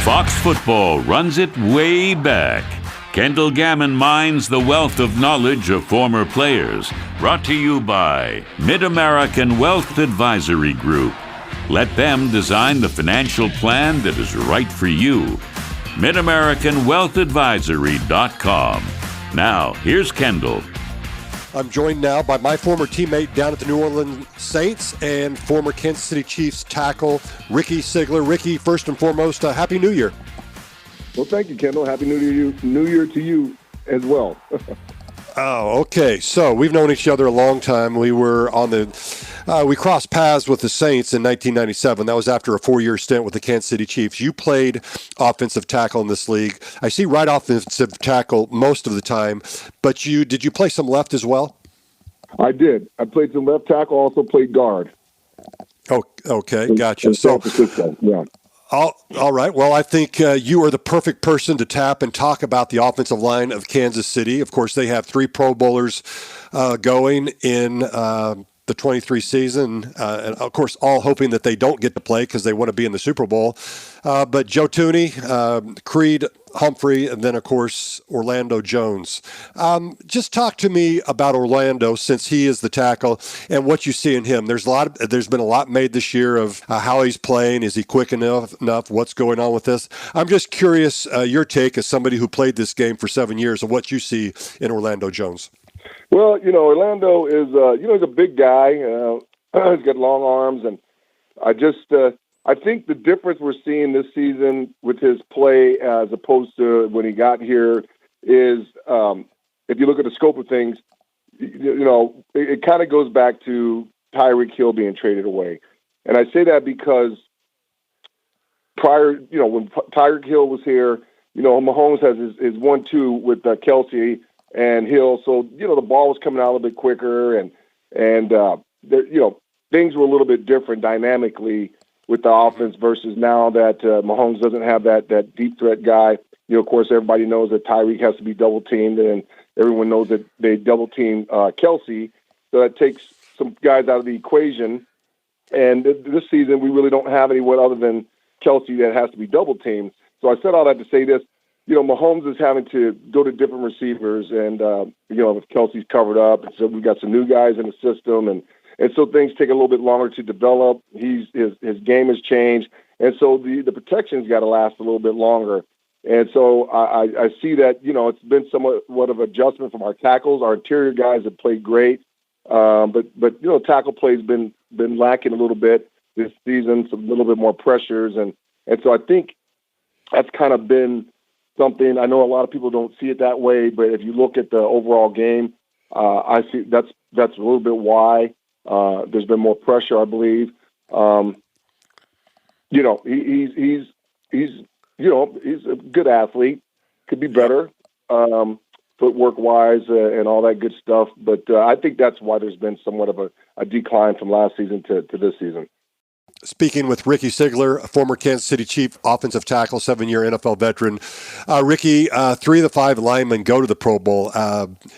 Fox Football runs it way back. Kendall Gammon mines the wealth of knowledge of former players. Brought to you by Mid-American Wealth Advisory Group. Let them design the financial plan that is right for you. MidAmericanWealthAdvisory.com. Now, here's Kendall. I'm joined now by my former teammate down at the New Orleans Saints and former Kansas City Chiefs tackle, Ricky Seigler. Ricky, first and foremost, Happy New Year. Well, thank you, Kendall. Happy New Year to you as well. Oh, okay. So we've known each other a long time. We were on we crossed paths with the Saints in 1997. That was after a 4-year stint with the Kansas City Chiefs. You played offensive tackle in this league. I see right offensive tackle most of the time, but did you play some left as well? I did. I played some left tackle, also played guard. Oh, okay. Gotcha. So, yeah. All right. Well, I think you are the perfect person to tap and talk about the offensive line of Kansas City. Of course, they have 3 Pro Bowlers going in the 23 season, and of course, all hoping that they don't get to play because they want to be in the Super Bowl. But Joe Thuney, Creed Humphrey, and then, of course, Orlando Jones. Just talk to me about Orlando, since he is the tackle, and what you see in him. There's been a lot made this year of how he's playing. Is he quick enough? What's going on with this? I'm just curious, your take as somebody who played this game for 7 years, of what you see in Orlando Jones. Well, Orlando is, he's a big guy. He's got long arms, and I think the difference we're seeing this season with his play as opposed to when he got here is, if you look at the scope of things, it kind of goes back to Tyreek Hill being traded away. And I say that because prior, when Tyreek Hill was here, Mahomes has his 1-2 with Kelsey and Hill. So, the ball was coming out a little bit quicker, and things were a little bit different dynamically with the offense versus now that Mahomes doesn't have that deep threat guy. Of course, everybody knows that Tyreek has to be double teamed, and everyone knows that they double team Kelsey. So that takes some guys out of the equation. And this season, we really don't have anyone other than Kelsey that has to be double teamed. So I said all that to say this. Mahomes is having to go to different receivers, and if Kelsey's covered up, so we've got some new guys in the system, and so things take a little bit longer to develop. His game has changed, and so the protection's got to last a little bit longer. And so I see that it's been somewhat of adjustment from our tackles. Our interior guys have played great, but tackle play's been lacking a little bit this season. Some little bit more pressures, and so I think that's kind of been something. I know a lot of people don't see it that way, but if you look at the overall game, I see that's a little bit why there's been more pressure, I believe. He's a good athlete, could be better, footwork wise and all that good stuff. But I think that's why there's been somewhat of a decline from last season to this season. Speaking with Ricky Seigler, a former Kansas City Chief offensive tackle, 7-year NFL veteran. Ricky, 3 of the 5 linemen go to the Pro Bowl.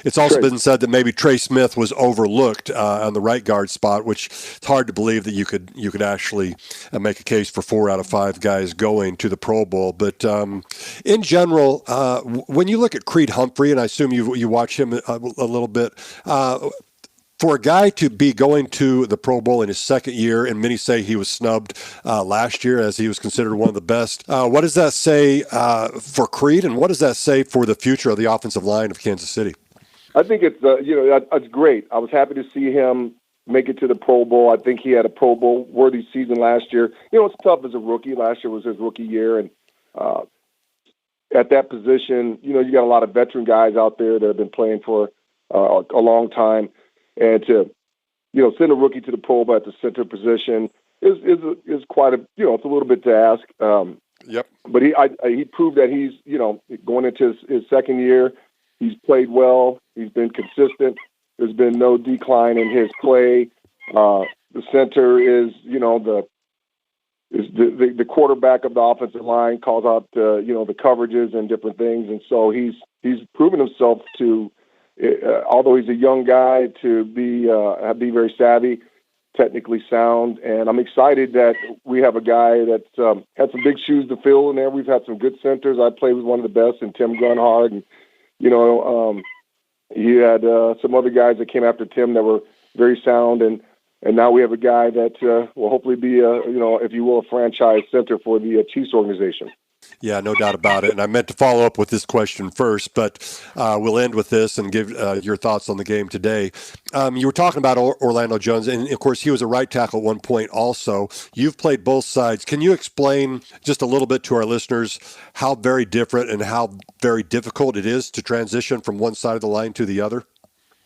It's also been said that maybe Trey Smith was overlooked on the right guard spot, which it's hard to believe that you could actually make a case for 4 out of 5 guys going to the Pro Bowl. But in general, when you look at Creed Humphrey, and I assume you watch him a little bit, for a guy to be going to the Pro Bowl in his second year, and many say he was snubbed last year as he was considered one of the best, what does that say for Creed, and what does that say for the future of the offensive line of Kansas City? I think it's great. I was happy to see him make it to the Pro Bowl. I think he had a Pro Bowl worthy season last year. It's tough as a rookie. Last year was his rookie year, and at that position, you got a lot of veteran guys out there that have been playing for a long time. And to, send a rookie to the Pro Bowl at the center position is quite it's a little bit to ask. Yep. But he proved that he's, going into his second year, he's played well. He's been consistent. There's been no decline in his play. The center is, the quarterback of the offensive line, calls out the coverages and different things, and so he's proven himself to. Although he's a young guy, to be very savvy, technically sound, and I'm excited that we have a guy that's had some big shoes to fill in there. We've had some good centers. I played with one of the best in Tim Grunhard, and he had some other guys that came after Tim that were very sound, and now we have a guy that will hopefully be if you will, a franchise center for the Chiefs organization. Yeah, no doubt about it. And I meant to follow up with this question first, but we'll end with this and give your thoughts on the game today. You were talking about Orlando Jones, and of course he was a right tackle at one point also. You've played both sides. Can you explain just a little bit to our listeners how very different and how very difficult it is to transition from one side of the line to the other?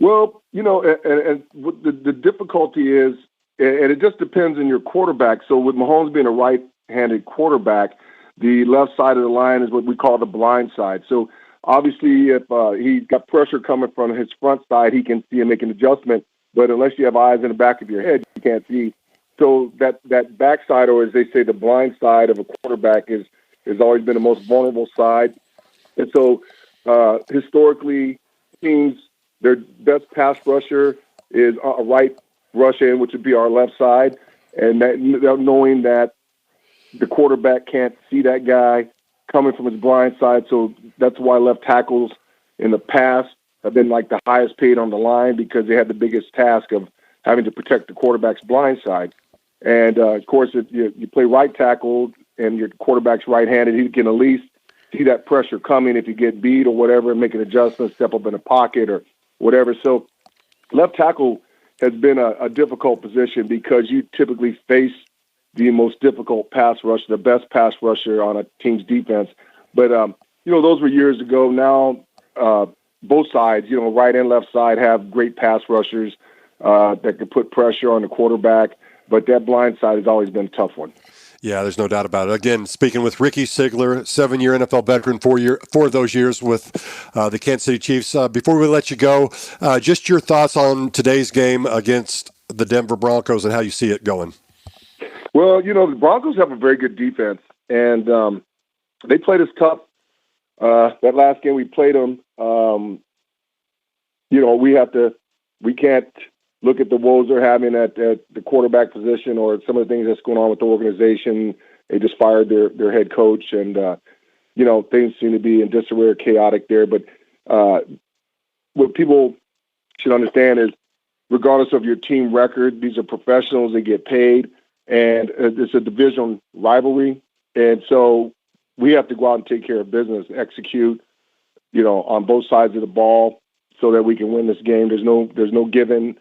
Well, and the difficulty is, and it just depends on your quarterback. So with Mahomes being a right-handed quarterback, the left side of the line is what we call the blind side. So obviously, if he's got pressure coming from his front side, he can see and make an adjustment. But unless you have eyes in the back of your head, you can't see. So that backside, or as they say, the blind side of a quarterback has always been the most vulnerable side. And so historically, teams, their best pass rusher is a right rush in, which would be our left side. And that, knowing that the quarterback can't see that guy coming from his blind side. So that's why left tackles in the past have been like the highest paid on the line, because they had the biggest task of having to protect the quarterback's blind side. And, of course, if you play right tackle and your quarterback's right-handed, he can at least see that pressure coming if you get beat or whatever, and make an adjustment, step up in a pocket or whatever. So left tackle has been a difficult position because you typically face the most difficult pass rusher, the best pass rusher on a team's defense. But, those were years ago. Now, both sides, right and left side, have great pass rushers that can put pressure on the quarterback. But that blind side has always been a tough one. Yeah, there's no doubt about it. Again, speaking with Ricky Seigler, 7-year NFL veteran, 4 of those years with the Kansas City Chiefs. Before we let you go, just your thoughts on today's game against the Denver Broncos and how you see it going. Well, the Broncos have a very good defense, and they played us tough. That last game we played them, we can't look at the woes they're having at the quarterback position or some of the things that's going on with the organization. They just fired their head coach, and things seem to be in disarray or chaotic there. But what people should understand is, regardless of your team record, these are professionals. They get paid. And it's a division rivalry. And so we have to go out and take care of business, execute, on both sides of the ball so that we can win this game. There's no given.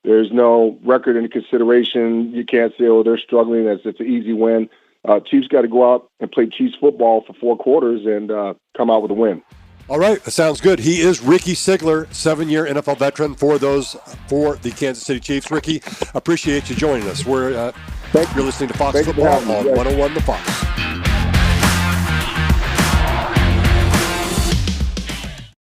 There's no record into consideration. You can't say, they're struggling. It's an easy win. Chiefs got to go out and play Chiefs football for 4 quarters and come out with a win. All right, that sounds good. He is Ricky Seigler, 7-year NFL veteran for the Kansas City Chiefs. Ricky, appreciate you joining us. You're listening to Fox Football on 101 The Fox.